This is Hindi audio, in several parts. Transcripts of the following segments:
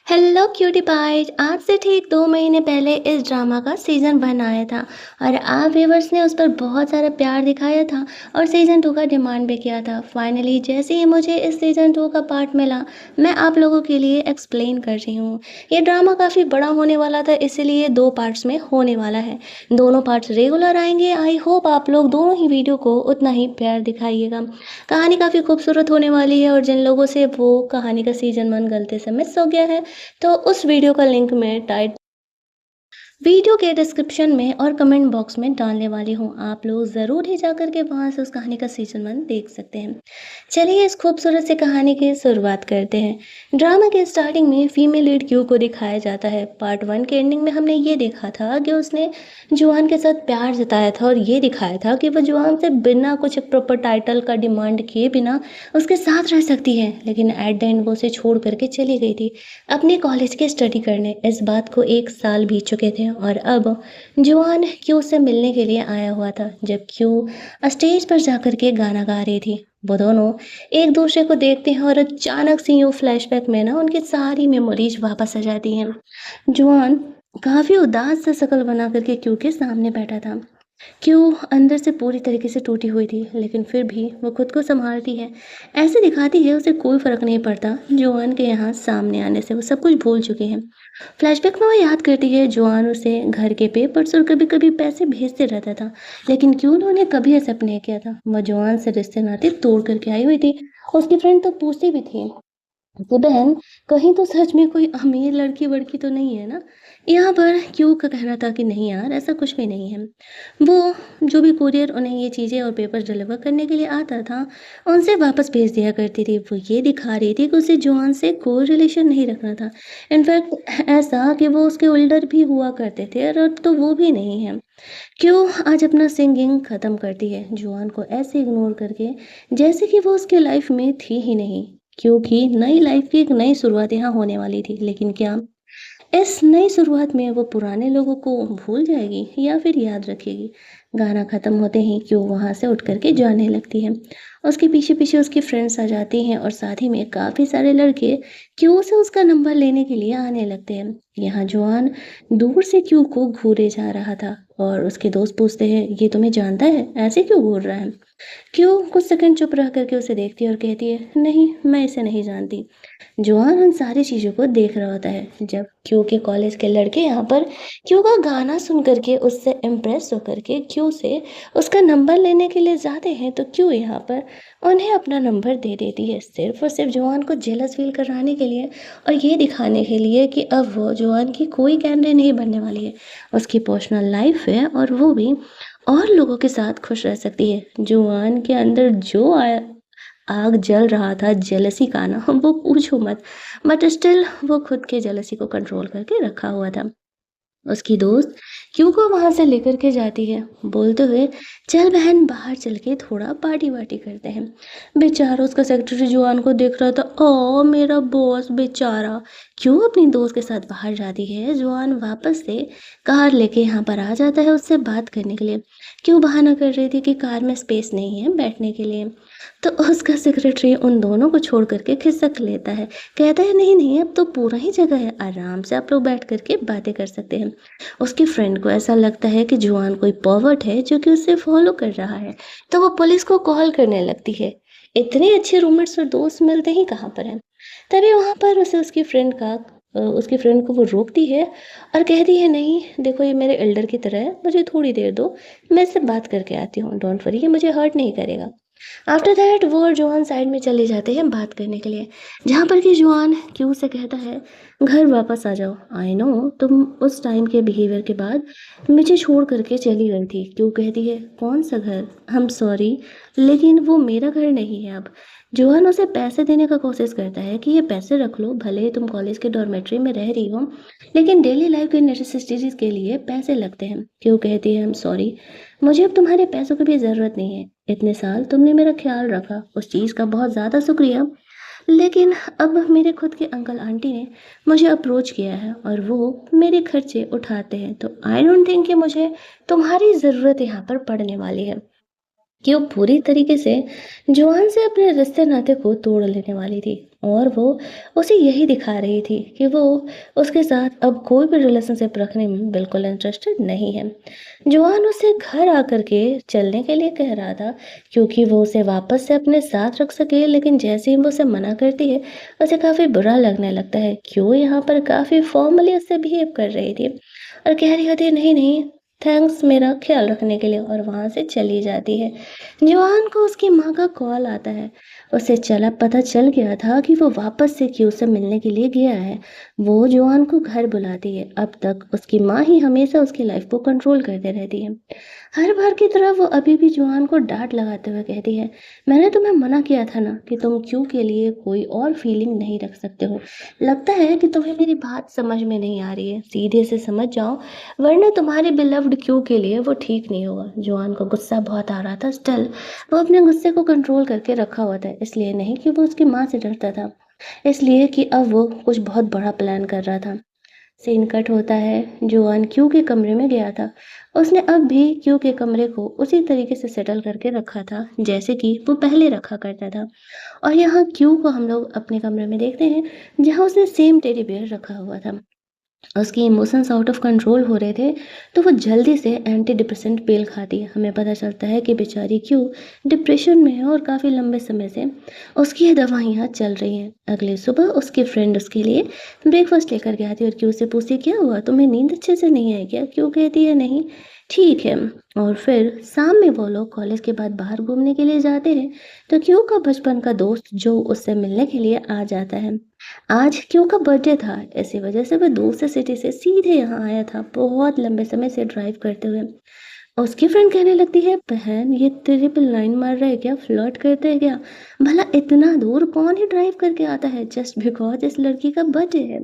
Hello cutie pies. आज से ठीक 2 महीने पहले इस ड्रामा का सीज़न 1 आया था और आप व्यूवर्स ने उस पर बहुत सारा प्यार दिखाया था और सीज़न 2 का डिमांड भी किया था। फाइनली जैसे ही मुझे इस सीज़न 2 का पार्ट मिला, मैं आप लोगों के लिए एक्सप्लेन कर रही हूँ। ये ड्रामा काफ़ी बड़ा होने वाला था, इसीलिए 2 पार्ट्स में होने वाला है। दोनों पार्ट्स रेगुलर आएंगे। आई होप आप लोग दोनों ही वीडियो को उतना ही प्यार दिखाइएगा। कहानी काफ़ी खूबसूरत होने वाली है और जिन लोगों से वो कहानी का सीज़न 1 गलती से मिस हो गया है, तो उस वीडियो का लिंक मैं वीडियो के डिस्क्रिप्शन में और कमेंट बॉक्स में डालने वाली हूँ। आप लोग ज़रूर ही जाकर के वहाँ से उस कहानी का सीज़न 1 देख सकते हैं। चलिए इस खूबसूरत सी कहानी की शुरुआत करते हैं। ड्रामा के स्टार्टिंग में फीमेल लीड क्यू को दिखाया जाता है। पार्ट 1 के एंडिंग में हमने ये देखा था कि उसने जुआन के साथ प्यार जताया था और ये दिखाया था कि वह जुआन से बिना कुछ प्रॉपर टाइटल का डिमांड किए बिना उसके साथ रह सकती है, लेकिन एट द एंड वो उसे छोड़ करके चली गई थी अपने कॉलेज की स्टडी करने। इस बात को 1 साल बीत चुके थे और अब जुआन क्यू से मिलने के लिए आया हुआ था। जब क्यू स्टेज पर जाकर के गाना गा रही थी, वो दोनों एक दूसरे को देखते हैं और अचानक से यूँ फ्लैशबैक में ना उनकी सारी मेमोरीज वापस आ जाती हैं। जुआन काफ़ी उदास सा शक्ल बना करके क्यू के सामने बैठा था। क्यों अंदर से पूरी तरीके से टूटी हुई थी, लेकिन फिर भी वो खुद को संभालती है। ऐसे दिखाती है उसे कोई फ़र्क नहीं पड़ता। जोआन के यहाँ सामने आने से वो सब कुछ भूल चुकी है। फ्लैशबैक में वो याद करती है जोआन उसे घर के पेपर्स और कभी-कभी पैसे भेजते रहता था, लेकिन क्यों उन्होंने कभी एक्सेप्ट नहीं किया था। वो जोआन से रिश्ते नाते तोड़ करके आई हुई थी। उसकी फ्रेंड तो पूछती भी थी कि बहन, कहीं तो सच में कोई अमीर लड़की वड़की तो नहीं है ना। यहाँ पर क्यों का कहना था कि नहीं यार, ऐसा कुछ भी नहीं है। वो जो भी कुरियर उन्हें ये चीज़ें और पेपर डिलीवर करने के लिए आता था, उनसे वापस भेज दिया करती थी। वो ये दिखा रही थी कि उसे जॉन से कोई रिलेशन नहीं रखना था। इनफैक्ट ऐसा कि वो उसके ओल्डर भी हुआ करते थे और अब तो वो भी नहीं है। क्यों आज अपना सिंगिंग ख़त्म करती है जॉन को ऐसे इग्नोर करके, जैसे कि वो उसके लाइफ में थी ही नहीं। क्योंकि नई लाइफ की एक नई शुरुआत यहाँ होने वाली थी, लेकिन क्या इस नई शुरुआत में वो पुराने लोगों को भूल जाएगी या फिर याद रखेगी? गाना खत्म होते ही क्यों वहाँ से उठ करके जाने लगती है। उसके पीछे पीछे उसकी फ्रेंड्स आ जाती हैं और साथ ही में काफ़ी सारे लड़के क्यों से उसका नंबर लेने के लिए आने लगते हैं। यहाँ जॉन दूर से क्यों को घूरे जा रहा था और उसके दोस्त पूछते हैं, ये तुम्हें जानता है, ऐसे क्यों घूर रहा है? क्यों कुछ सेकंड चुप रह करके उसे देखती है और कहती है, नहीं मैं इसे नहीं जानती। जॉन उन सारी चीज़ों को देख रहा होता है। जब क्यू के कॉलेज के लड़के यहाँ पर क्यू का गाना सुन करके उससे इम्प्रेस होकर के क्यू से उसका नंबर लेने के लिए जाते हैं, तो क्यू यहाँ पर उन्हें अपना नंबर दे देती है सिर्फ और सिर्फ जॉन को जेलस फील कराने के लिए और ये दिखाने के लिए कि अब वो जॉन की कोई कैंडिडेट नहीं बनने वाली है। उसकी पर्सनल लाइफ है और वो भी और लोगों के साथ खुश रह सकती है। जॉन के अंदर जो आग जल रहा था जेलसी का ना, वो पूछो मत। बट स्टिल वो खुद के जेलसी को कंट्रोल करके रखा हुआ था। उसकी दोस्त क्यू को वहां से लेकर के जाती है, बोलते हुए, चल बहन बाहर चल के थोड़ा पार्टी वार्टी करते हैं। बेचारा उसका सेक्रेटरी जुआन को देख रहा था। ओ मेरा बॉस बेचारा। क्यों अपनी दोस्त के साथ बाहर जाती है, जुआन वापस से कार लेके यहाँ पर आ जाता है उससे बात करने के लिए। क्यों बहाना कर रही थी कि कार में स्पेस नहीं है बैठने के लिए, तो उसका सेक्रेटरी उन दोनों को छोड़ करके खिसक लेता है। कहता है, नहीं नहीं अब तो पूरा ही जगह है, आराम से आप लोग बैठ करके बातें कर सकते हैं। उसकी फ्रेंड को ऐसा लगता है कि जुआन कोई पर्वर्ट है जो कि उसे फॉलो कर रहा है, तो वो पुलिस को कॉल करने लगती है। इतने अच्छे रूममेट्स और दोस्त मिलते ही कहाँ पर हैं। तभी वहाँ पर उसे उसकी फ्रेंड को वो रोकती है और कहती है, नहीं देखो ये मेरे एल्डर की तरह है, मुझे थोड़ी देर दो, मैं इससे बात करके आती हूँ, डोंट वरी, ये मुझे हर्ट नहीं करेगा। आफ्टर दैट वो और जोआन साइड में चले जाते हैं बात करने के लिए, जहाँ पर कि जोआन क्यू से कहता है, घर वापस आ जाओ। आई नो तुम उस टाइम के बिहेवियर के बाद मुझे छोड़ करके चली गई थी। क्यू कहती है, कौन सा घर? आई एम सॉरी, लेकिन वो मेरा घर नहीं है अब। जोहान उसे पैसे देने का कोशिश करता है कि ये पैसे रख लो, भले ही तुम कॉलेज के डॉर्मेट्री में रह रही हो, लेकिन डेली लाइफ के नेसेसिटीज के लिए पैसे लगते हैं। क्यों कहती है, आई एम सॉरी, मुझे अब तुम्हारे पैसों की भी ज़रूरत नहीं है। इतने साल तुमने मेरा ख्याल रखा, उस चीज़ का बहुत ज़्यादा शुक्रिया, लेकिन अब मेरे खुद के अंकल आंटी ने मुझे अप्रोच किया है और वो मेरे खर्चे उठाते हैं, तो आई डोंट थिंक कि मुझे तुम्हारी ज़रूरत यहाँ पर पड़ने वाली है। कि वो पूरी तरीके से जुआन से अपने रिश्ते नाते को तोड़ लेने वाली थी और वो उसे यही दिखा रही थी कि वो उसके साथ अब कोई भी रिलेशनशिप रखने में बिल्कुल इंटरेस्टेड नहीं है। जुआन उसे घर आकर के चलने के लिए कह रहा था क्योंकि वो उसे वापस से अपने साथ रख सके, लेकिन जैसे ही वो उसे मना करती है उसे काफ़ी बुरा लगने लगता है क्यों यहाँ पर काफ़ी फॉर्मली उससे बिहेव कर रही थी और कह रही होती है नहीं नहीं, थैंक्स मेरा ख्याल रखने के लिए, और वहाँ से चली जाती है। जवान को उसकी माँ का कॉल आता है। उसे चला पता चल गया था कि वो वापस से क्यू से मिलने के लिए गया है। वो जवान को घर बुलाती है। अब तक उसकी माँ ही हमेशा उसकी लाइफ को कंट्रोल करते रहती है। हर बार की तरह वो अभी भी जवान को डांट लगाते हुए कहती है, मैंने तुम्हें मना किया था ना कि तुम क्यू के लिए कोई और फीलिंग नहीं रख सकते हो। लगता है कि तुम्हें मेरी बात समझ में नहीं आ रही है, सीधे से समझ जाओ वरना तुम्हारे बिलव्ड क्यू के लिए वो ठीक नहीं होगा। जॉन को गुस्सा बहुत आ रहा था। स्टिल वो अपने गुस्से को कंट्रोल करके रखा हुआ था, इसलिए नहीं कि वो उसकी माँ से डरता था, इसलिए कि अब वो कुछ बहुत बड़ा प्लान कर रहा था। सीन कट होता है, जॉन क्यू के कमरे में गया था। उसने अब भी क्यू के कमरे को उसी तरीके से सेटल करके रखा था जैसे कि वो पहले रखा करता था। और यहाँ क्यू को हम लोग अपने कमरे में देखते हैं जहाँ उसने सेम टेडी बियर रखा हुआ था। उसके इमोशंस आउट ऑफ कंट्रोल हो रहे थे, तो वो जल्दी से एंटी डिप्रेसेंट पिल खाती है। हमें पता चलता है कि बेचारी क्यों डिप्रेशन में है और काफ़ी लंबे समय से उसकी ये दवाइयाँ चल रही हैं। अगली सुबह उसकी फ्रेंड उसके लिए ब्रेकफास्ट लेकर के आती है और क्यों से पूछती क्या हुआ, तुम्हें नींद अच्छे से नहीं आई क्या? क्यों कहती है नहीं, ठीक है। और फिर शाम में वो लोग कॉलेज के बाद बाहर घूमने के लिए जाते हैं, तो क्यों का बचपन का दोस्त जो उससे मिलने के लिए आ जाता है। आज क्यों का बर्थडे था, इसी वजह से वह दूसरे सिटी से सीधे यहाँ आया था बहुत लंबे समय से ड्राइव करते हुए। उसकी फ्रेंड कहने लगती है, बहन ये ट्रिपल लाइन मार रहा है क्या, फ्लर्ट करते हैं क्या? भला इतना दूर कौन ही ड्राइव करके आता है जस्ट बिकॉज इस लड़की का बर्थडे है?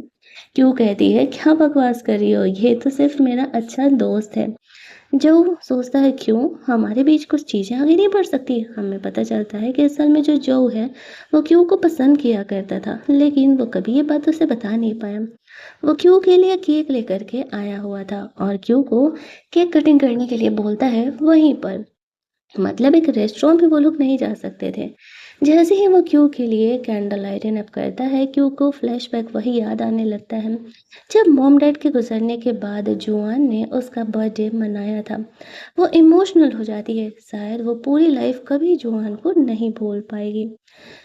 क्यों कहती है क्या बकवास कर रही हो, ये तो सिर्फ मेरा अच्छा दोस्त है। जो सोचता है क्यों हमारे बीच कुछ चीज़ें आगे नहीं बढ़ सकती। हमें पता चलता है कि असल में जो जो है वो क्यों को पसंद किया करता था, लेकिन वो कभी ये बात उसे बता नहीं पाया। वो क्यों के लिए केक लेकर के आया हुआ था और क्यों को केक कटिंग करने के लिए बोलता है वहीं पर। मतलब एक रेस्टोरेंट भी वो लोग नहीं जा सकते थे। जैसे ही वो क्यू के लिए कैंडल लाइटिंग अप करता है, क्यू को फ्लैशबैक वही याद आने लगता है जब मॉम डैड के गुजरने के बाद जुआन ने उसका बर्थडे मनाया था। वो इमोशनल हो जाती है, शायद वो पूरी लाइफ कभी जुआन को नहीं भूल पाएगी।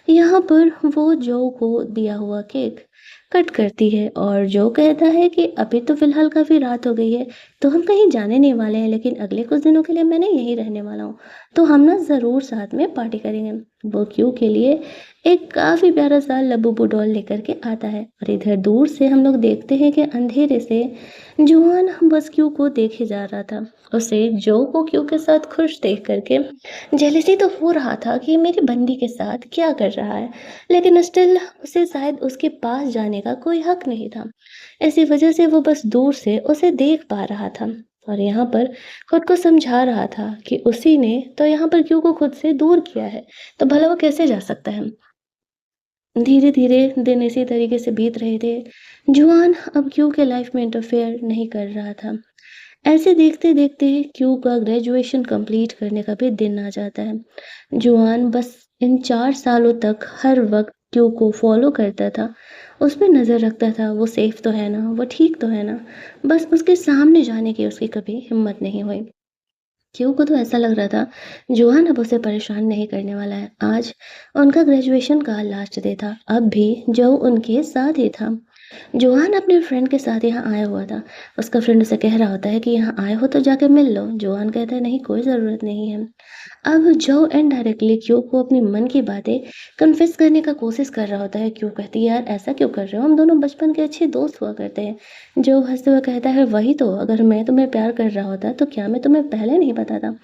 यहाँ पर वो जो को दिया हुआ केक कट करती है और जो कहता है कि अभी तो फिलहाल काफ़ी रात हो गई है, तो हम कहीं जाने नहीं वाले हैं, लेकिन अगले कुछ दिनों के लिए मैंने यहीं रहने वाला हूँ, तो हम ना ज़रूर साथ में पार्टी करेंगे। वो क्यू के लिए एक काफ़ी प्यारा सा लबूबू डॉल लेकर के आता है और इधर दूर से हम लोग देखते हैं कि अंधेरे से जुआन बस क्यू को देखे जा रहा था। उसे जो को क्यू के साथ खुश देख करके जेलसी तो हो रहा था कि मेरी बंदी के साथ क्या कर रहा है, लेकिन स्टिल उसे शायद उसके पास जाने का कोई हक नहीं था। इसी वजह से वो बस दूर से उसे देख पा रहा था और यहाँ पर खुद को समझा रहा था कि उसी ने तो यहाँ पर क्यों को खुद से दूर किया है, तो भला वो कैसे जा सकता है। धीरे धीरे दिन इसी तरीके से बीत रहे थे। जुआन अब क्यू के लाइफ में इंटरफेयर नहीं कर रहा था। ऐसे देखते देखते क्यू का ग्रेजुएशन कंप्लीट करने का भी दिन आ जाता है। जुआन बस इन 4 सालों तक हर वक्त क्यू को फॉलो करता था, उस पर नज़र रखता था वो सेफ तो है ना, वो ठीक तो है ना। बस उसके सामने जाने की उसकी कभी हिम्मत नहीं हुई। क्यू को तो ऐसा लग रहा था जुआन अब उसे परेशान नहीं करने वाला है। आज उनका ग्रेजुएशन का लास्ट डे था, अब भी जो उनके साथ ही था। जोहान अपने फ्रेंड के साथ यहाँ आया हुआ था। उसका फ्रेंड उसे कह रहा होता है कि यहाँ आए हो तो जाके मिल लो। जोहान कहता है नहीं कोई ज़रूरत नहीं है। अब जो इनडायरेक्टली क्यू को अपनी मन की बातें कन्फेस करने का कोशिश कर रहा होता है। क्यू कहती है यार ऐसा क्यों कर रहे हो, हम दोनों बचपन के अच्छे दोस्त हुआ करते हैं। जो हंसते हुए कहता है वही तो, अगर मैं तुम्हें प्यार कर रहा होता तो क्या मैं तुम्हें पहले नहीं बताता।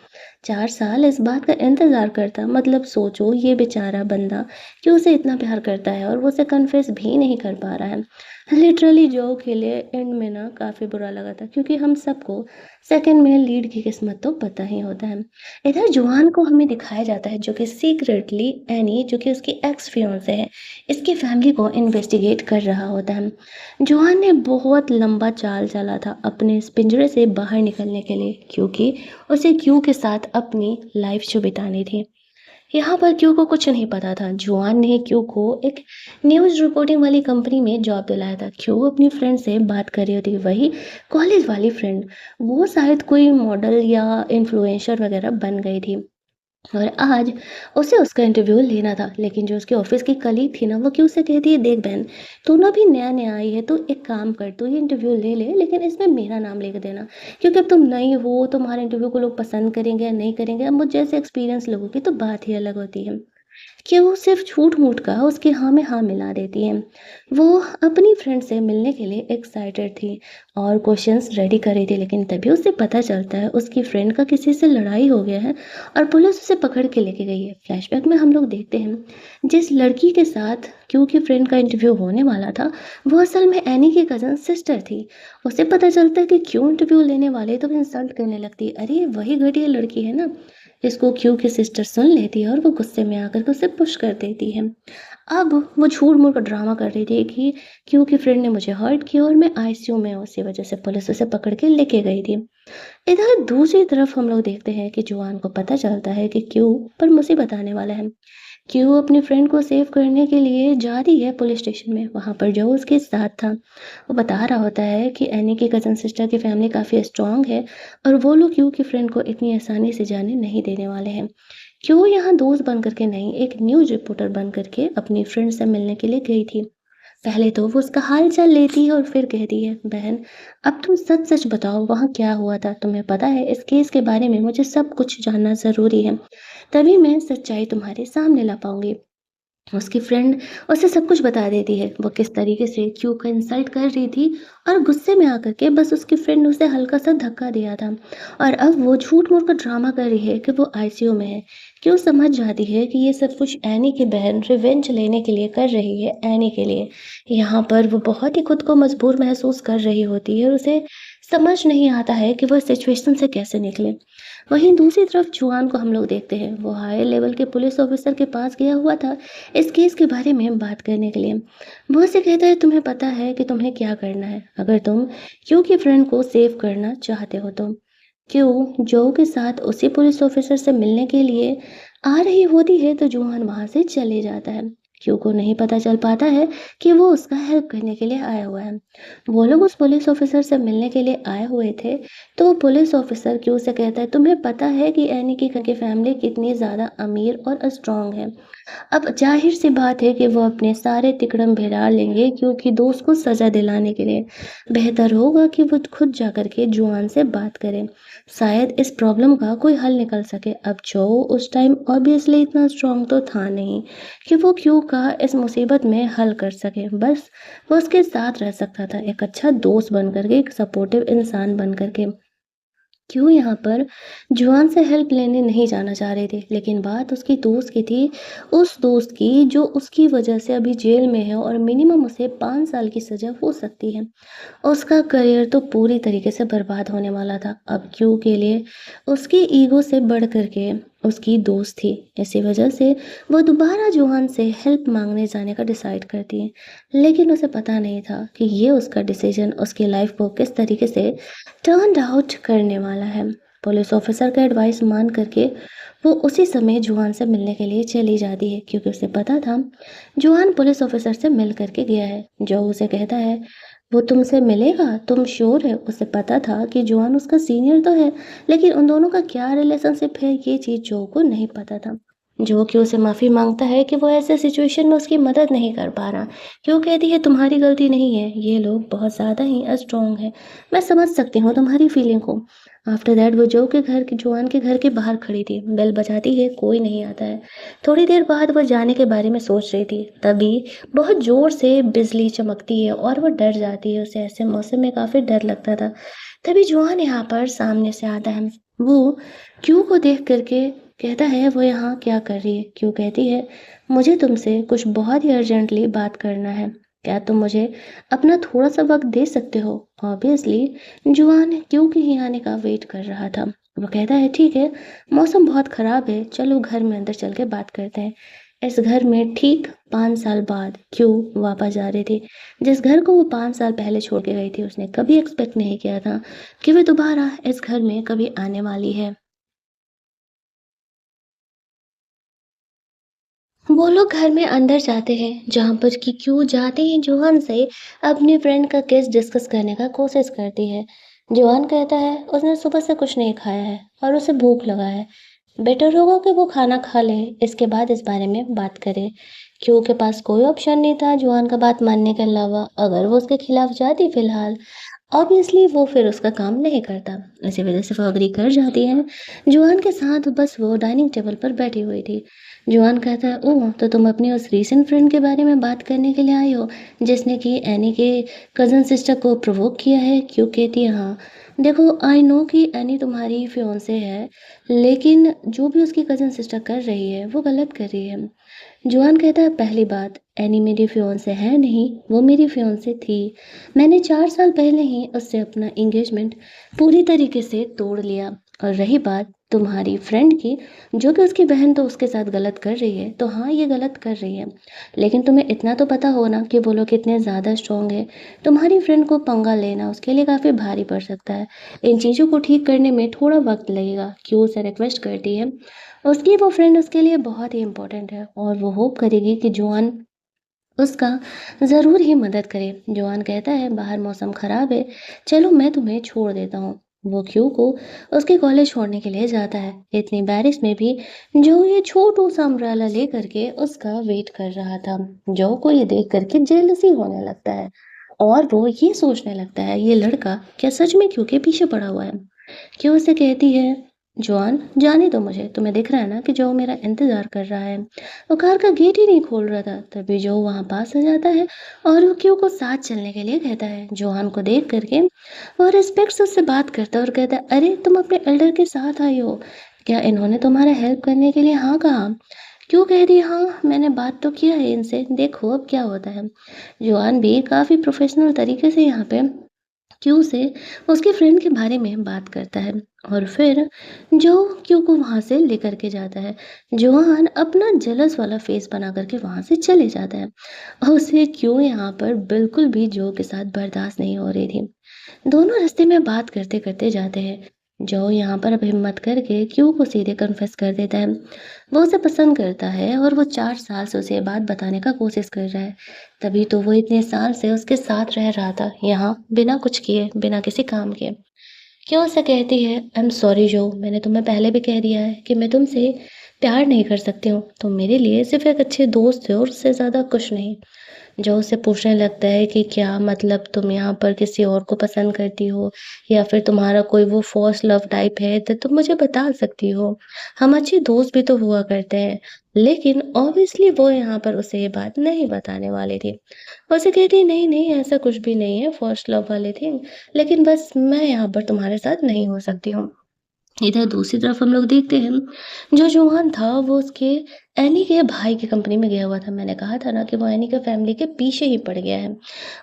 4 साल इस बात का इंतजार करता, मतलब सोचो ये बेचारा बंदा क्यों उसे इतना प्यार करता है और वो उसे कन्फेस भी नहीं कर पा रहा है। लिटरली जो के लिए एंड में ना काफ़ी बुरा लगा था क्योंकि हम सबको सेकंड मेल लीड की किस्मत तो पता ही होता है। इधर जुआन को हमें दिखाया जाता है जो कि सीक्रेटली एनी जो कि उसकी एक्स फियांसे है, इसकी फैमिली को इन्वेस्टिगेट कर रहा होता है। जुआन ने बहुत लंबा चाल चला था अपने इस पिंजरे से बाहर निकलने के लिए, क्योंकि उसे क्यू के साथ अपनी लाइफ जो बितानी थी। यहाँ पर क्यू को कुछ नहीं पता था। जुआन ने क्यू को एक न्यूज़ रिपोर्टिंग वाली कंपनी में जॉब दिलाया था। क्यू अपनी फ्रेंड से बात कर रही होती, वही कॉलेज वाली फ्रेंड। वो शायद कोई मॉडल या इन्फ्लुएंसर वगैरह बन गई थी और आज उसे उसका इंटरव्यू लेना था। लेकिन जो उसके ऑफिस की कलीग थी ना, वो क्यों से कहती है, देख बहन, तू ना भी नया नया आई है तो एक काम कर, तू ये इंटरव्यू ले ले, लेकिन इसमें मेरा नाम लिख देना, क्योंकि अब तुम नई हो, तुम्हारे इंटरव्यू को लोग पसंद करेंगे या नहीं करेंगे, अब मुझ जैसे एक्सपीरियंस लोगों की तो बात ही अलग होती है। कि वो सिर्फ झूठ-मूठ का उसकी हाँ में हाँ मिला देती है। वो अपनी फ्रेंड से मिलने के लिए एक्साइटेड थी और क्वेश्चंस रेडी कर रही थी, लेकिन तभी उसे पता चलता है उसकी फ्रेंड का किसी से लड़ाई हो गया है और पुलिस उसे पकड़ के लेके गई है। फ्लैशबैक में हम लोग देखते हैं जिस लड़की के साथ क्यू की फ्रेंड का इंटरव्यू होने वाला था, वो असल में एनी की कज़न सिस्टर थी। उसे पता चलता है कि क्यों इंटरव्यू लेने वाले तो इंसल्ट करने लगती है, अरे ये वही घटिया लड़की है ना। इसको क्यू की सिस्टर सुन लेती है और वो गुस्से में आकर के उसे पुश कर देती है। अब वो झूठ-मूठ का ड्रामा कर रही थी कि क्यू की फ्रेंड ने मुझे हर्ट किया और मैं आईसीयू में हूँ, उसी वजह से पुलिस उसे पकड़ के लेके गई थी। इधर दूसरी तरफ हम लोग देखते हैं कि जुआन को पता चलता है कि क्यू पर मुसीबत आने वाला है। क्यू अपनी फ्रेंड को सेव करने के लिए जा रही है पुलिस स्टेशन में। वहाँ पर जो उसके साथ था, वो बता रहा होता है कि एनी की कज़न सिस्टर की फैमिली काफ़ी स्ट्रॉन्ग है और वो लोग क्यू की फ्रेंड को इतनी आसानी से जाने नहीं देने वाले हैं। क्यू यहाँ दोस्त बन कर के नहीं, एक न्यूज़ रिपोर्टर बन कर के अपनी फ्रेंड से मिलने के लिए गई थी। पहले तो वो उसका हाल-चाल लेती है और फिर कहती है, "बहन, अब तुम सच-सच बताओ वहाँ क्या हुआ था? तुम्हें पता है इस केस के बारे में मुझे सब कुछ जानना ज़रूरी है। तभी मैं सच्चाई तुम्हारे सामने ला पाऊँगी।" उसकी फ्रेंड उसे सब कुछ बता देती है, वो किस तरीके से क्यू का इंसल्ट कर रही थी और गुस्से में आकर के बस उसकी फ्रेंड ने उसे हल्का-सा धक्का दिया था और अब वो झूठ-मूठ का ड्रामा कर रही है कि वो आईसीयू में है। क्यू समझ जाती है कि ये सब कुछ एनी की बहन रिवेंज लेने के लिए कर रही है, एनी के लिए। यहाँ पर वो बहुत ही खुद को मजबूर महसूस कर रही होती है और उसे समझ नहीं आता है कि वो इस सिचुएशन से कैसे निकले। वहीं दूसरी तरफ जुआन को हम लोग देखते हैं, वो हाई लेवल के पुलिस ऑफिसर के पास गया हुआ था इस केस के बारे में बात करने के लिए। वो उसे कहता है, तुम्हें पता है कि तुम्हें क्या करना है अगर तुम क्यू की फ्रेंड को सेव करना चाहते हो तो। क्यू जो के साथ उसी पुलिस ऑफिसर से मिलने के लिए आ रही होती है तो जुआन वहां से चले जाता है। क्यू को नहीं पता चल पाता है कि वो उसका हेल्प करने के लिए आया हुआ है। वो लोग उस पुलिस ऑफिसर से मिलने के लिए आए हुए थे, तो वो पुलिस ऑफिसर क्यू से कहता है, तुम्हें पता है कि एनी की फैमिली कितनी ज़्यादा अमीर और स्ट्रांग है। अब ज़ाहिर-सी बात है कि वो अपने सारे तिकड़म भिड़ा लेंगे क्योंकि दोस्त को सज़ा दिलाने के लिए। बेहतर होगा कि वो खुद जाकर के जुआन से बात करें। शायद इस प्रॉब्लम का कोई हल निकल सके। अब जो उस टाइम ऑब्वियसली इतना स्ट्रॉन्ग तो था नहीं कि वो क्यू का इस मुसीबत में हल कर सके। बस वो उसके साथ रह सकता था, एक अच्छा दोस्त बन कर के, एक सपोर्टिव इंसान बन कर के। क्यों यहाँ पर जुआन से हेल्प लेने नहीं जाना चाह रहे थे, लेकिन बात उसकी दोस्त की थी, उस दोस्त की जो उसकी वजह से अभी जेल में है और मिनिमम उसे 5 साल की सज़ा हो सकती है। उसका करियर तो पूरी तरीके से बर्बाद होने वाला था। अब क्यू के लिए उसकी ईगो से बढ़ कर के उसकी दोस्त थी। इसी वजह से वो दोबारा जोहान से हेल्प माँगने जाने का डिसाइड करती है। लेकिन उसे पता नहीं था कि ये उसका डिसीजन उसकी लाइफ को किस तरीके से टर्न्ड आउट करने वाला है। पुलिस ऑफिसर का एडवाइस मान करके वो उसी समय जुआन से मिलने के लिए चली जाती है, क्योंकि उसे पता था जुआन पुलिस ऑफिसर से मिल करके गया है। जो उसे कहता है, वो तुमसे मिलेगा, तुम श्योर है? उसे पता था कि जुआन उसका सीनियर तो है, लेकिन उन दोनों का क्या रिलेशनशिप है ये चीज़ जो को नहीं पता था। जो कि उसे माफ़ी मांगता है कि वो ऐसे सिचुएशन में उसकी मदद नहीं कर पा रहा। क्यों कहती है, तुम्हारी गलती नहीं है, ये लोग बहुत ज़्यादा ही स्ट्रॉन्ग हैं, मैं समझ सकती हूँ तुम्हारी फीलिंग को। आफ्टर दैट वो जुआन के घर के बाहर खड़ी थी, बेल बजाती है, कोई नहीं आता है। थोड़ी देर बाद वो जाने के बारे में सोच रही थी, तभी बहुत ज़ोर से बिजली चमकती है और वो डर जाती है। उसे ऐसे मौसम में काफ़ी डर लगता था। तभी जुआन यहाँ पर सामने से आता है। वो क्यू को देख करके कहता है, वो यहाँ क्या कर रही है? क्यू कहती है, मुझे तुमसे कुछ बहुत ही अर्जेंटली बात करना है। क्या तुम मुझे अपना थोड़ा-सा वक़्त दे सकते हो? ऑब्वियसली जुआन क्यू के ही आने का वेट कर रहा था। वो कहता है ठीक है, मौसम बहुत ख़राब है, चलो घर में अंदर चल के बात करते हैं। इस घर में ठीक 5 साल बाद क्यू वापस जा रही थी। जिस घर को वो 5 साल पहले छोड़ के गई थी, उसने कभी एक्सपेक्ट नहीं किया था कि वो दोबारा इस घर में कभी आने वाली है। वो लोग घर में अंदर जाते हैं, जहाँ पर कि क्यू जाते ही जोहन से अपनी फ्रेंड का केस डिस्कस करने का कोशिश करती है। जोहन कहता है उसने सुबह से कुछ नहीं खाया है और उसे भूख लगा है। बेटर होगा कि वो खाना खा ले, इसके बाद इस बारे में बात करे। क्यू के पास कोई ऑप्शन नहीं था जोहन का बात मानने के अलावा। अगर वो उसके खिलाफ जाती फिलहाल, ऑब्वियसली वो फिर उसका काम नहीं करता। इसी वजह से वो एग्री कर जाती है। जुआन के साथ बस वो डाइनिंग टेबल पर बैठी हुई थी। जुआन कहता है ओह, तो तुम अपनी उस रीसेंट फ्रेंड के बारे में बात करने के लिए आई हो, जिसने कि एनी के कज़न सिस्टर को प्रोवोक किया है? क्यों कहती है हाँ। देखो आई नो कि एनी तुम्हारी फियोंसे है, लेकिन जो भी उसकी कज़न सिस्टर कर रही है वो गलत कर रही है। जुआन कहता है पहली बात, एनी मेरी फियोंसे है नहीं, वो मेरी फियोंसे थी। मैंने 4 साल पहले ही उससे अपना एंगेजमेंट पूरी तरीके से तोड़ लिया। और रही बात तुम्हारी फ्रेंड की, जो कि उसकी बहन तो उसके साथ गलत कर रही है, तो हाँ ये गलत कर रही है। लेकिन तुम्हें इतना तो पता हो ना कि वो लोग कितने ज़्यादा स्ट्रॉन्ग है। तुम्हारी फ्रेंड को पंगा लेना उसके लिए काफ़ी भारी पड़ सकता है। इन चीज़ों को ठीक करने में थोड़ा वक्त लगेगा। क्यों उसे रिक्वेस्ट करती है, उसकी वो फ्रेंड उसके लिए बहुत ही इम्पोर्टेंट है और वो होप करेगी कि जुआन उसका ज़रूर ही मदद करे। जुआन कहता है बाहर मौसम ख़राब है, चलो मैं तुम्हें छोड़ देता हूँ। वो क्यू को उसके कॉलेज छोड़ने के लिए जाता है। इतनी बारिश में भी जो ये छोटू सा अम्ब्रेला लेकर के उसका वेट कर रहा था। जो को ये देख करके जेलसी होने लगता है और वो ये सोचने लगता है ये लड़का क्या सच में क्यू के पीछे पड़ा हुआ है। क्यों उसे कहती है जॉन जाने दो मुझे, तुम्हें दिख रहा है ना कि जो मेरा इंतजार कर रहा है। वो कार का गेट ही नहीं खोल रहा था, तभी जो वहां पास आ जाता है और वो क्यों को साथ चलने के लिए कहता है। जोहान को देख करके वो रिस्पेक्ट से उससे बात करता है और कहता है अरे तुम अपने एल्डर के साथ आई हो क्या? इन्होंने तुम्हारा हेल्प करने के लिए हाँ कहा? क्यों कह रही हाँ मैंने बात तो किया है इनसे, देखो अब क्या होता है। जोहान भी काफी प्रोफेशनल तरीके से यहाँ पे क्यू से उसकी फ्रेंड के बारे में बात करता है और फिर जो क्यू को वहाँ से लेकर के जाता है। जोहान अपना जेलस वाला फेस बना करके वहाँ से चले जाता है और उसे क्यू यहाँ पर बिल्कुल भी जो के साथ बर्दाश्त नहीं हो रही थी। दोनों रास्ते में बात करते करते जाते हैं। जो यहाँ पर अब हिम्मत करके क्यू को सीधे कन्फेस कर देता है। वो उसे पसंद करता है और वो 4 साल से उसे ये बात बताने का कोशिश कर रहा है। तभी तो वो इतने साल से उसके साथ रह रहा था, यहाँ बिना कुछ किए, बिना किसी काम के। क्यों उसे कहती है आई एम सॉरी जो, मैंने तुम्हें पहले भी कह दिया है कि मैं तुमसे प्यार नहीं कर सकती हूँ। तुम मेरे लिए सिर्फ एक अच्छे दोस्त हो और उससे ज़्यादा कुछ नहीं। जो उसे पूछने लगता है कि क्या मतलब तुम यहाँ पर किसी और को पसंद करती हो या फिर तुम्हारा कोई वो फर्स्ट लव टाइप है, तो तुम मुझे बता सकती हो। हम अच्छे दोस्त भी तो हुआ करते हैं। लेकिन ऑब्वियसली वो यहाँ पर उसे ये बात नहीं बताने वाली थी। वो उसे कहती नहीं नहीं ऐसा कुछ भी नहीं है फर्स्ट लव वाले थिंग, लेकिन बस मैं यहाँ पर तुम्हारे साथ नहीं हो सकती हूँ। इधर दूसरी तरफ हम लोग देखते हैं जो जोहान था वो उसके एनी के भाई की कंपनी में गया हुआ था। मैंने कहा था ना कि वो एनी के फैमिली के पीछे ही पड़ गया है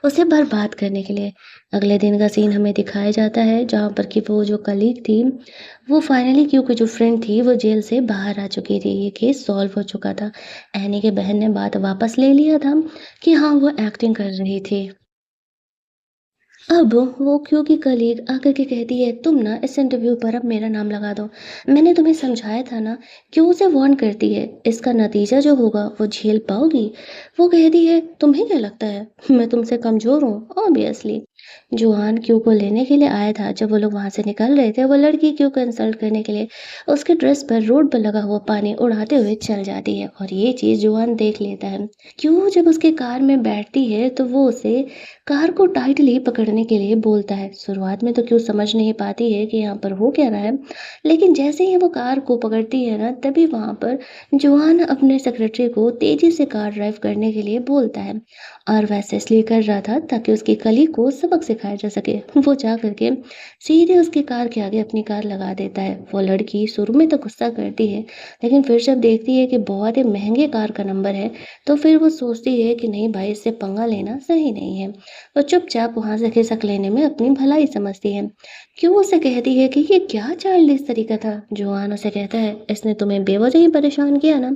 उसे बर्बाद करने के लिए। अगले दिन का सीन हमें दिखाया जाता है जहाँ पर कि वो जो कलीग थी वो फाइनली क्योंकि जो फ्रेंड थी वो जेल से बाहर आ चुकी थी, ये केस सॉल्व हो चुका था। एनी के बहन ने बात वापस ले लिया था कि हाँ वो एक्टिंग कर रही थी। अब वो क्यों की कलीग आकर के कहती है तुम ना इस इंटरव्यू पर अब मेरा नाम लगा दो। मैंने तुम्हें समझाया था ना। क्यों उसे वार्न करती है इसका नतीजा जो होगा वो झेल पाओगी। वो कहती है तुम्हें क्या लगता है मैं तुमसे कमजोर हूँ? ऑब्वियसली जोहान क्यू को लेने के लिए आया था। जब वो लोग वहां से निकल रहे थे वो लड़की क्यू को इंसल्ट करने के लिए उसके ड्रेस पर रोड पर लगा हुआ पानी उड़ाते हुए चल जाती है और ये चीज जोहान देख लेता है। क्यू जब उसके कार में बैठती है तो वो उसे कार को टाइटली पकड़ने के लिए बोलता है। शुरुआत में तो क्यों समझ नहीं पाती है कि यहाँ पर हो क्या रहा है, लेकिन जैसे ही वो कार को पकड़ती है ना तभी वहां पर जोहान अपने सेक्रेटरी को तेजी से कार ड्राइव करने के लिए बोलता है और वैसे इसलिए कर रहा था ताकि उसकी कली को सबक सबक सिखाया जा सके। वो जा करके सीधे उसकी कार के आगे अपनी कार लगा देता है। वो लड़की शुरू में तो गुस्सा करती है, लेकिन फिर जब देखती है कि बहुत ही महंगे कार का नंबर है, तो फिर वो सोचती है कि नहीं भाई, इससे पंगा लेना सही नहीं है। वो चुपचाप वहाँ से खिसक लेने में अपनी भलाई समझती है। क्यों उसे कहती है कि ये क्या चाइल्डिश तरीका था। जोआन उसे कहता है, इसने तुम्हें बेवजह ही परेशान किया ना,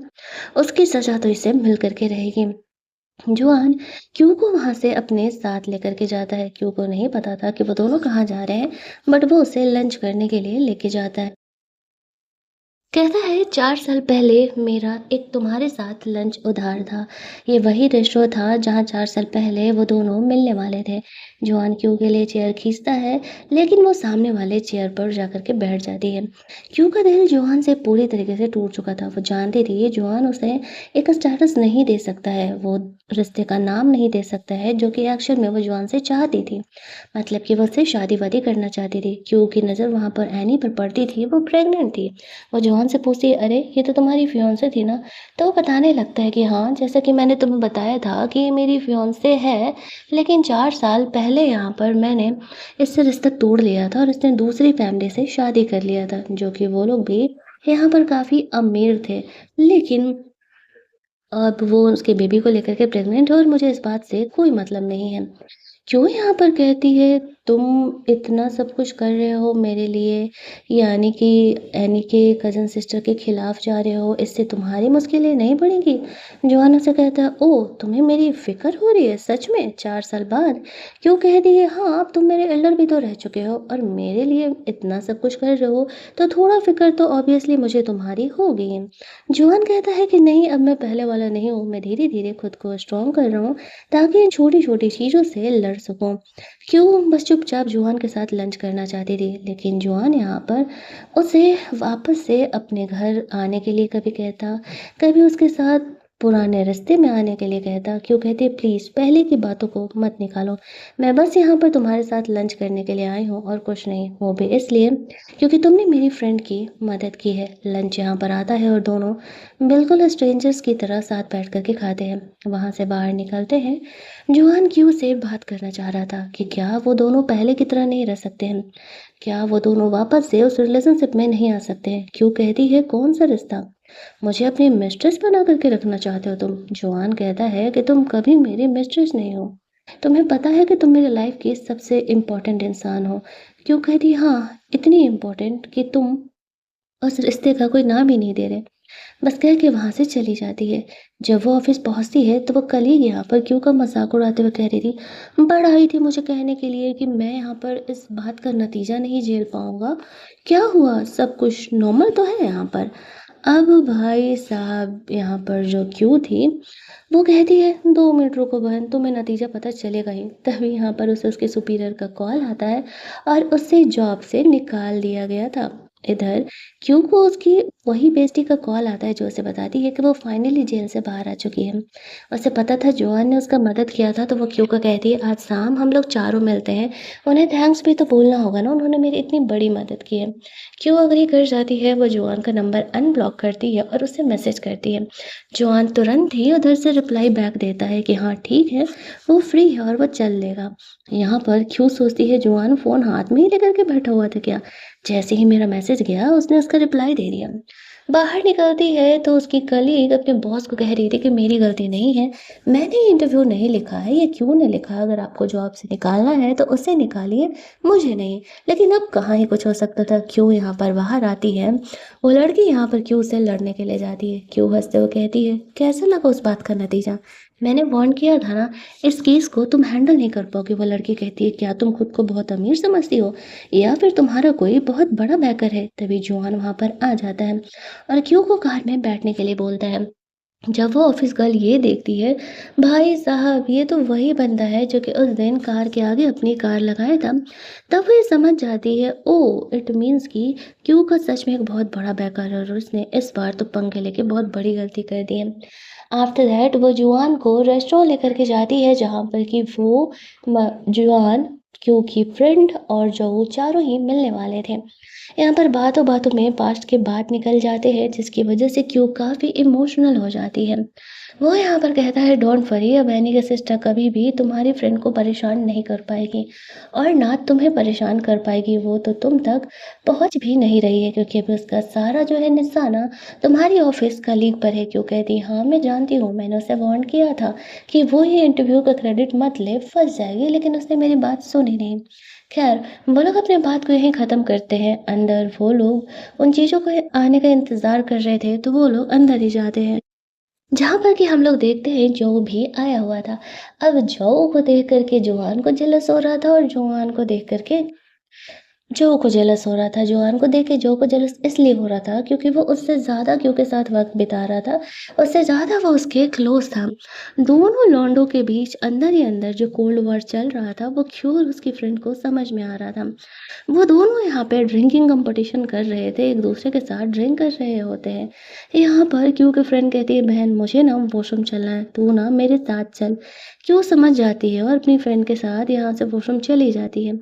उसकी सजा तो इससे मिल करके रहेगी। जुआन क्यू को वहाँ से अपने साथ लेकर के जाता है। क्यू को नहीं पता था कि वो दोनों कहाँ जा रहे हैं, बट वो उसे लंच करने के लिए लेके जाता है। कहता है 4 साल पहले मेरा एक तुम्हारे साथ लंच उधार था। ये वही रेस्टोरेंट था जहाँ 4 साल पहले वो दोनों मिलने वाले थे। जॉन क्यू के लिए चेयर खींचता है, लेकिन वो सामने वाले चेयर पर जाकर के बैठ जाती है। क्यू का दिल जॉन से पूरी तरीके से टूट चुका था। वो जानती थी जॉन उसे एक स्टेटस नहीं दे सकता है, वो रिश्ते का नाम नहीं दे सकता है, जो कि एक्चुअल में वो जॉन से चाहती थी। मतलब कि वो उससे शादी-वादी करना चाहती थी। क्यू की नज़र वहाँ पर एनी पर पड़ती थी, वो प्रेग्नेंट थी। वो जॉन से पूछती है, अरे ये तो तुम्हारी फियांसे थी ना। तो वो बताने लगता है कि हाँ, जैसा कि मैंने तुम्हें बताया था कि ये मेरी फियांसे है, लेकिन 4 साल पहले यहाँ पर मैंने इससे रिश्ता तोड़ लिया था और इसने दूसरी फैमिली से शादी कर लिया था, जो कि वो लोग भी यहाँ पर काफ़ी अमीर थे। लेकिन अब वो उसके बेबी को लेकर के प्रेग्नेंट है और मुझे इस बात से कोई मतलब नहीं है। क्यों यहाँ पर कहती है तुम इतना सब कुछ कर रहे हो मेरे लिए, यानी कि एनी के कज़न सिस्टर के खिलाफ जा रहे हो, इससे तुम्हारी मुश्किलें नहीं बढ़ेंगी। जॉन से कहता है, ओह तुम्हें मेरी फिक्र हो रही है सच में 4 साल बाद। क्यों कहती है, हाँ अब तुम मेरे एल्डर भी तो रह चुके हो और मेरे लिए इतना सब कुछ कर रहे हो, तो थोड़ा फिक्र तो ऑब्वियसली मुझे तुम्हारी होगी। जॉन कहता है कि नहीं, अब मैं पहले वाला नहीं हूँ, मैं धीरे धीरे खुद को स्ट्रॉन्ग कर रहा हूँ ताकि इन छोटी-छोटी चीज़ों से लड़ सकूँ। क्यों बस चुपचाप जुआन के साथ लंच करना चाहती थी, लेकिन जुआन यहाँ पर उसे वापस से अपने घर आने के लिए कभी कहता, कभी उसके साथ पुराने रिश्ते में आने के लिए कहता। क्यों कहती है, प्लीज़ पहले की बातों को मत निकालो, मैं बस यहाँ पर तुम्हारे साथ लंच करने के लिए आई हूँ और कुछ नहीं, वो भी इसलिए क्योंकि तुमने मेरी फ्रेंड की मदद की है। लंच यहाँ पर आता है और दोनों बिल्कुल स्ट्रेंजर्स की तरह साथ बैठ कर के खाते हैं। वहाँ से बाहर निकलते हैं। जुआन क्यू से बात करना चाह रहा था कि क्या वो दोनों पहले की तरह नहीं रह सकते हैं, क्या वो दोनों वापस से उस रिलेशनशिप में नहीं आ सकते हैं। क्यों कहती है, कौन सा रिश्ता, मुझे अपनी मिस्ट्रेस बना करके रखना चाहते हो तुम। जुआन कहता है कि तुम कभी मेरी मिस्ट्रेस नहीं हो, तुम्हें पता है कि तुम मेरी लाइफ की सबसे इम्पोर्टेंट इंसान हो। क्यों कहती, हाँ इतनी इम्पोर्टेंट कि तुम उस रिश्ते का कोई नाम ही नहीं दे रहे। बस कह के वहाँ से चली जाती है। जब वो ऑफिस पहुँचती है तो वो कलीग यहाँ पर क्यू का मजाक उड़ाते हुए कह रही थी, बड़ आई थी मुझे कहने के लिए कि मैं यहाँ पर इस बात का नतीजा नहीं झेल पाऊँगा। क्या हुआ, सब कुछ नॉर्मल तो है यहाँ पर। अब भाई साहब यहाँ पर जो क्यू थी, वो कहती है 2 मिनट रुको बहन, तुम्हें नतीजा पता चलेगा ही। तभी यहाँ पर उसे उसके सुपीरियर का कॉल आता है और उसे जॉब से निकाल दिया गया था। इधर क्यू को उसकी वही बेस्टी का कॉल आता है जो उसे बताती है कि वो फाइनली जेल से बाहर आ चुकी है। उसे पता था जोआन ने उसका मदद किया था, तो वो क्यू को कहती है आज शाम हम लोग चारों मिलते हैं, उन्हें थैंक्स भी तो बोलना होगा ना, उन्होंने मेरी इतनी बड़ी मदद की है। क्यू अग्री कर जाती है। वो जोआन का नंबर अनब्लॉक करती है और उसे मैसेज करती है। जोआन तुरंत ही उधर से रिप्लाई बैक देता है कि हाँ ठीक है, वो फ्री है और वो चल लेगा। यहाँ पर क्यू सोचती है जोआन फ़ोन हाथ में ही लेकर के बैठा हुआ था क्या। जैसे ही मेरा मैसेज गया उसने उसका रिप्लाई दे दिया। बाहर निकलती है तो उसकी कलीग अपने बॉस को कह रही थी कि मेरी गलती नहीं है, मैंने ये इंटरव्यू नहीं लिखा है, ये क्यों ने लिखा, अगर आपको जॉब से निकालना है तो उसे निकालिए, मुझे नहीं। लेकिन अब कहाँ ही कुछ हो सकता था। क्यों यहाँ पर बाहर आती है, वो लड़की यहाँ पर क्यों से लड़ने के लिए जाती है। क्यों हंसते हुए कहती है, कैसा लगा उस बात का नतीजा, मैंने वार्न किया था ना, इस केस को तुम हैंडल नहीं कर पाओगे। वो लड़की कहती है, क्या तुम खुद को बहुत अमीर समझती हो या फिर तुम्हारा कोई बहुत बड़ा बैकर है। तभी जुआन वहाँ पर आ जाता है और क्यू को कार में बैठने के लिए बोलता है। जब वो ऑफिस गर्ल ये देखती है, भाई साहब ये तो वही बंदा है जो कि उस दिन कार के आगे अपनी कार लगाया था, तब वो ये समझ जाती है, ओ इट मीन्स कि क्यू का सच में एक बहुत बड़ा बैकर है और उसने इस बार तो पंगे लेके बहुत बड़ी गलती कर दी है। आफ्टर दैट वो जुआन को रेस्टोरेंट लेकर के जाती है जहाँ पर कि वो जुआन क्यू की फ्रेंड और जो चारों ही मिलने वाले थे। यहाँ पर बातों बातों में पास्ट के बात निकल जाते हैं जिसकी वजह से क्यू काफ़ी इमोशनल हो जाती है। वो यहाँ पर कहता है डोंट वरी, अब एनी की सिस्टर कभी भी तुम्हारी फ्रेंड को परेशान नहीं कर पाएगी और ना तुम्हें परेशान कर पाएगी। वो तो तुम तक पहुँच भी नहीं रही है क्योंकि अभी उसका सारा जो है निशाना तुम्हारी ऑफिस कलीग पर है। क्यों कहती है हाँ मैं जानती हूँ, मैंने उसे वार्न किया था कि वो ही इंटरव्यू का क्रेडिट मत ले, फंस जाएगी, लेकिन उसने मेरी बात सुनी नहीं। खैर वो लोग अपनी बात को यहीं ख़त्म करते हैं। अंदर वो लोग उन चीज़ों को आने का इंतज़ार कर रहे थे तो वो लोग अंदर ही जाते हैं, जहाँ पर कि हम लोग देखते हैं जो भी आया हुआ था। अब जो को देख कर के जुआन को जेलस हो रहा था और जुआन को देख कर के जो को जेलस हो रहा था। जोआन को देख के जो को जेलस इसलिए हो रहा था क्योंकि वो उससे ज़्यादा क्यू के साथ वक़्त बिता रहा था, उससे ज़्यादा वो उसके क्लोज़ था। दोनों लॉन्डो के बीच अंदर ही अंदर जो कोल्ड वॉर चल रहा था वो क्यू और उसकी फ्रेंड को समझ में आ रहा था। वो दोनों यहाँ पे ड्रिंकिंग कंपटीशन कर रहे थे, एक-दूसरे के साथ ड्रिंक कर रहे होते हैं। यहाँ पर क्यू की फ्रेंड कहती है बहन मुझे ना वॉशरूम चलना है, तू ना मेरे साथ चल। क्यू समझ जाती है और अपनी फ्रेंड के साथ यहाँ से वॉशरूम चली जाती है।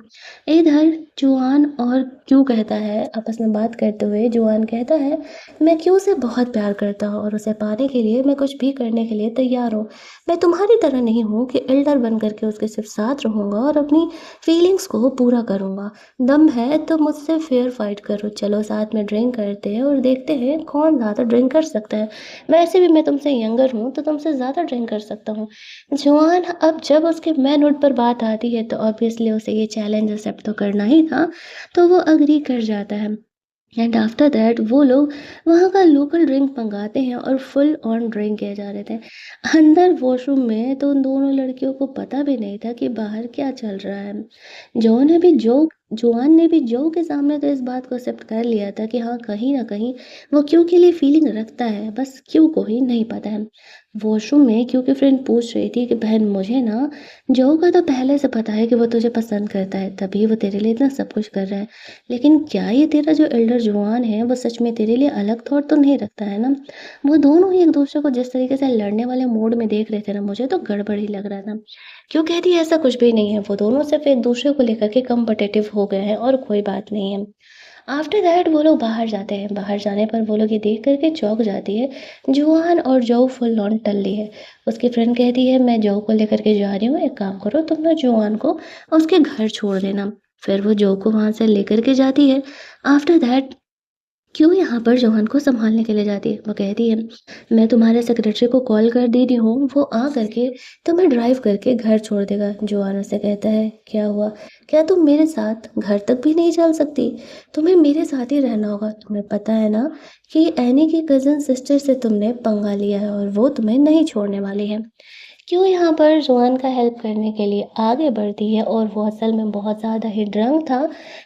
इधर जुआन और क्यू कहता है आपस में बात करते हुए, जुआन कहता है मैं क्यू से बहुत प्यार करता हूँ और उसे पाने के लिए मैं कुछ भी करने के लिए तैयार हूँ। मैं तुम्हारी तरह नहीं हूँ कि एल्डर बन करके उसके सिर्फ साथ रहूँगा और अपनी फीलिंग्स को पूरा करूँगा। दम है तो मुझसे फेयर फाइट करो, चलो साथ में ड्रिंक करते हैं और देखते हैं कौन ज़्यादा ड्रिंक कर सकता है। वैसे भी मैं तुमसे यंगर हूँ तो तुमसे ज़्यादा ड्रिंक कर सकता हूँ। जुआन अब जब उसके मैनहुड पर बात आती है तो ऑब्वियसली उसे ये चैलेंज एक्सेप्ट तो करना ही था, तो वो एग्री कर जाता है। एंड आफ्टर दैट वो लोग वहाँ का लोकल ड्रिंक मंगाते हैं और फुल ऑन ड्रिंक किए जा रहे थे। अंदर वॉशरूम में तो उन दोनों लड़कियों को पता भी नहीं था कि बाहर क्या चल रहा है। जो ने भी जो जुआन ने भी जो के सामने तो इस बात को एक्सेप्ट कर लिया था कि हाँ, कहीं न कहीं वो क्यू के लिए फीलिंग रखता है, बस क्यू को ही नहीं पता है। वॉशरूम में क्यू की फ्रेंड पूछ रही थी कि बहन मुझे ना जो का तो पहले से पता है कि वो तुझे पसंद करता है, तभी वो तेरे लिए इतना सब कुछ कर रहा है। लेकिन क्या ये तेरा जो एल्डर जुआन है वो सच में तेरे लिए अलग थॉट तो नहीं रखता है ना? वो दोनों ही एक-दूसरे को जिस तरीके से लड़ने वाले मूड में देख रहे थे ना, मुझे तो गड़बड़ ही लग रहा था। क्यों कहती है ऐसा कुछ भी नहीं है, वो दोनों सिर्फ़ एक-दूसरे को लेकर के कॉम्पिटिटिव हो गए हैं और कोई बात नहीं है। आफ्टर दैट वो लोग बाहर जाते हैं, बाहर जाने पर वो लोग ये देख कर के चौंक जाती है, जुआन और जो फुल ऑन टल्ली है। उसकी फ्रेंड कहती है मैं जो को लेकर के जा रही हूँ, एक काम करो तुम ना जुआन को उसके घर छोड़ देना। फिर वो जो को वहाँ से लेकर के जाती है। आफ्टर दैट क्यों यहाँ पर जॉन को सँभालने के लिए जाती है। वो कहती है, "मैं तुम्हारे सेक्रेटरी को कॉल कर दे रही हूँ, वो आ करके तुम्हें ड्राइव करके घर छोड़ देगा।" जॉन उससे कहता है, "क्या हुआ? क्या तुम मेरे साथ घर तक भी नहीं चल सकती? तुम्हें मेरे साथ ही रहना होगा। तुम्हें पता है ना कि एनी की कज़िन सिस्टर से तुमने पंगा लिया है और वो तुम्हें नहीं छोड़ने वाली है।" क्यों यहाँ पर जोआन का हेल्प करने के लिए आगे बढ़ती है और वो असल में बहुत ज़्यादा ही ड्रंक था,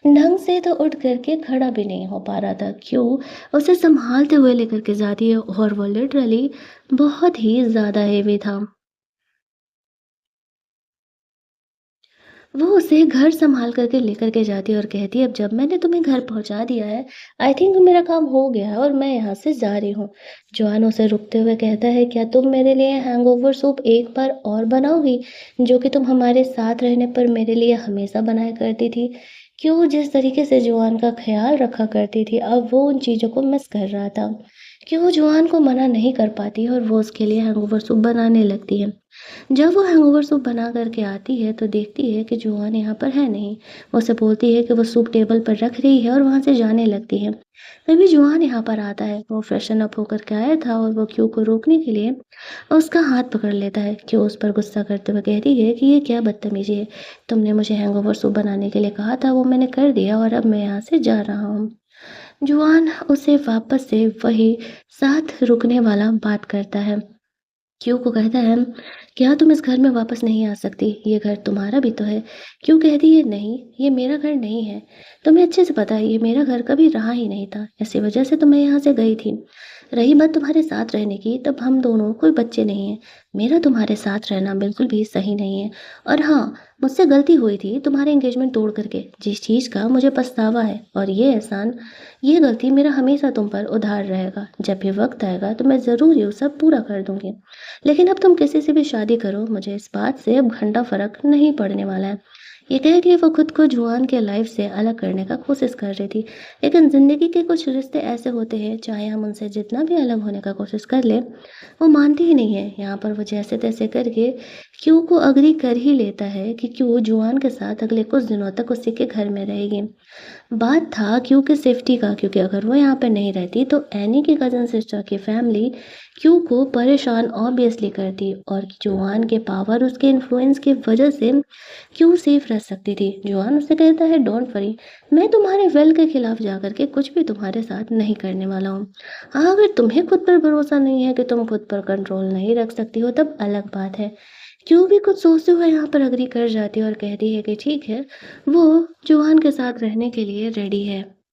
ढंग से तो उठ कर के खड़ा भी नहीं हो पा रहा था। क्यों उसे सँभालते हुए लेकर के जाती है और वो लिटरली बहुत ही ज़्यादा हेवी था। वो उसे घर सँभाल कर के लेकर के जाती है और कहती है, "अब जब मैंने तुम्हें घर पहुँचा दिया है, आई थिंक मेरा काम हो गया है और मैं यहाँ से जा रही हूँ।" जॉन उसे रुकते हुए कहता है, "क्या तुम मेरे लिए हैंगओवर सूप एक बार और बनाओगी, जो कि तुम हमारे साथ रहने पर मेरे लिए हमेशा बनाया करती थी?" क्यों जिस तरीके से जॉन का ख़्याल रखा करती थी, अब वो उन चीज़ों को मिस कर रहा था। क्यों जॉन को मना नहीं कर पाती और वो उसके लिए हैंगओवर सूप बनाने लगती है। जब वो हैंगओवर सूप बना कर के आती है तो देखती है कि जुआन यहाँ पर है नहीं। वो उसे बोलती है कि वो सूप टेबल पर रख रही है और वहाँ से जाने लगती है। तभी जुआन यहाँ पर आता है। वो फ्रेशन अप होकर के आया था और वो क्यू को रोकने के लिए उसका हाथ पकड़ लेता है। क्यू उस पर गुस्सा करते हुए कहती है कि ये क्या बदतमीजी है। तुमने मुझे हैंगओवर सूप बनाने के लिए कहा था, वो मैंने कर दिया और अब मैं यहाँ से जा रहा हूँ। जुआन उसे वापस से वही साथ रुकने वाला बात करता है। क्यू को कहता है, "क्या तुम इस घर में वापस नहीं आ सकती? ये घर तुम्हारा भी तो है।" क्यू कहती है, "नहीं, ये मेरा घर नहीं है। तुम्हें अच्छे से पता है ये मेरा घर कभी रहा ही नहीं था। इसी वजह से तो मैं यहाँ से गई थी। रही बात तुम्हारे साथ रहने की, तब हम दोनों कोई बच्चे नहीं हैं। मेरा तुम्हारे साथ रहना बिल्कुल भी सही नहीं है। और हाँ, मुझसे गलती हुई थी तुम्हारे एंगेजमेंट तोड़ कर के, जिस चीज़ का मुझे पछतावा है और ये गलती मेरा हमेशा तुम पर उधार रहेगा। जब भी वक़्त आएगा तो मैं ज़रूर ये सब पूरा कर दूँगी। लेकिन अब तुम किसी से भी शादी करो, मुझे इस बात से अब घंटा फ़र्क नहीं पड़ने वाला है। ये कह के वो खुद को जुआन के लाइफ से अलग करने का कोशिश कर रही थी। लेकिन ज़िंदगी के कुछ रिश्ते ऐसे होते हैं, चाहे हम उनसे जितना भी अलग होने का कोशिश कर लें, वो मानते ही नहीं है। यहाँ पर वो जैसे-तैसे करके क्यू को एग्री कर ही लेता है कि क्यू जुआन के साथ अगले कुछ दिनों तक उसी के घर में रहेगी। बात था क्यू की सेफ्टी का, क्योंकि अगर वो यहाँ पे नहीं रहती तो एनी की कज़न सिस्टर की फैमिली क्यू को परेशान ऑब्वियसली करती, और जॉन के पावर, उसके इन्फ्लुएंस की वजह से क्यू सेफ रह सकती थी। जॉन उससे कहता है, डोंट वरी, मैं तुम्हारे वेल के खिलाफ जाकर के कुछ भी तुम्हारे साथ नहीं करने वाला हूँ। हाँ, अगर तुम्हें खुद पर भरोसा नहीं है कि तुम खुद पर कंट्रोल नहीं रख सकती हो, तब अलग बात है। क्यू भी कुछ सोचते हुए यहाँ पर एग्री कर जाती है और कहती है कि ठीक है, वो जॉन के साथ रहने के लिए रेडी है।